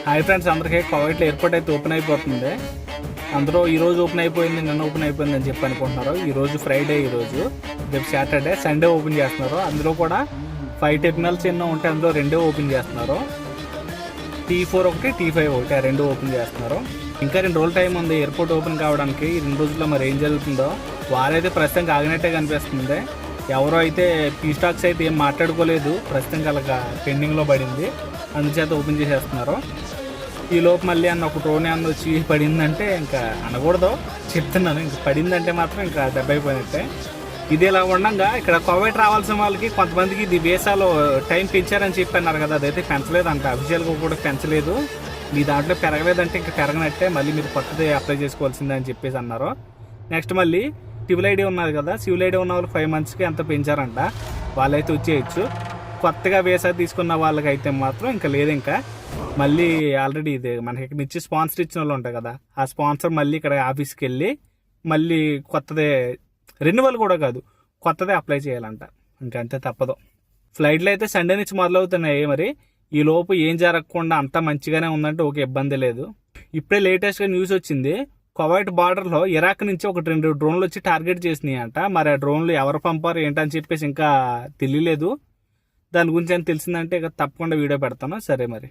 Hi friends, అందరికీ కువైట్లో airport అయితే ఓపెన్ అయిపోతుంది. అందరూ ఈరోజు ఓపెన్ అయిపోయింది, నిన్న ఓపెన్ అయిపోయింది అని చెప్పి అనుకుంటున్నారు. ఈరోజు ఫ్రైడే, ఈరోజు రేపు సాటర్డే, సండే ఓపెన్ చేస్తున్నారు. అందులో కూడా 5 టెర్మినల్స్ ఎన్నో ఉంటాయి, అందులో 2 ఓపెన్ చేస్తున్నారు. T4 ఒకటి, T5 ఒకటి, ఆ 2 ఓపెన్ చేస్తున్నారు. ఇంకా 2 రోజుల టైం ఉంది ఎయిర్పోర్ట్ ఓపెన్ కావడానికి. ఈ 2 రోజుల్లో మరి ఏం జరుగుతుందో. వారైతే ప్రస్తుతం ఆగినట్టే కనిపిస్తుంది. ఎవరో అయితే పీ స్టాక్స్ అయితే ఏం మాట్లాడుకోలేదు, ప్రస్తుతం కలగా పెండింగ్లో పడింది, అందుచేత ఓపెన్ చేసేస్తున్నారు. ఈ లోపు మళ్ళీ అన్న ఒక డ్రోన్ అన్న వచ్చి పడిందంటే ఇంకా అనకూడదు, చెప్తున్నాను. ఇంక పడిందంటే మాత్రం ఇంకా దెబ్బ అయిపోయినట్టే. ఇది ఇలా ఉండగా ఇక్కడ కువైట్ రావాల్సిన వాళ్ళకి కొంతమందికి ఇది వీసాలో టైం పెంచారని చెప్పి అన్నారు కదా, అదైతే పెంచలేదంట. అఫీషియల్గా కూడా పెంచలేదు. మీ దాంట్లో పెరగలేదంటే ఇంకా పెరగనట్టే, మళ్ళీ మీరు కొత్తది అప్లై చేసుకోవాల్సిందే అని చెప్పేసి అన్నారు. నెక్స్ట్ మళ్ళీ సివిల్ ఐడి ఉన్నది కదా, సివిల్ ఐడి ఉన్న వాళ్ళు 5 మంత్స్కి ఎంత పెంచారంట, వాళ్ళైతే వచ్చేయచ్చు. కొత్తగా వీసా తీసుకున్న వాళ్ళకైతే మాత్రం ఇంకా లేదు. ఇంకా మళ్ళీ ఆల్రెడీ ఇది మనకి ఇక్కడ నుంచి స్పాన్సర్ ఇచ్చిన వాళ్ళు ఉంటాయి కదా, ఆ స్పాన్సర్ మళ్ళీ ఇక్కడ ఆఫీస్కి వెళ్ళి మళ్ళీ కొత్తదే, రెన్యువల్ కూడా కాదు, కొత్తదే అప్లై చేయాలంట. ఇంకంతే, తప్పదు. ఫ్లైట్లు అయితే సండే నుంచి మొదలవుతున్నాయి. మరి ఈ లోపు ఏం జరగకుండా అంతా మంచిగానే ఉందంటే ఒక ఇబ్బంది లేదు. ఇప్పుడే లేటెస్ట్గా న్యూస్ వచ్చింది, కువైట్ బార్డర్లో ఇరాక్ నుంచి 2 డ్రోన్లు వచ్చి టార్గెట్ చేసినాయి అంట. మరి ఆ డ్రోన్లు ఎవరు పంపారు ఏంటని చెప్పేసి ఇంకా తెలియలేదు. దాని గురించి అని తెలిసిందంటే ఇక తప్పకుండా వీడియో పెడతాను. సరే మరి.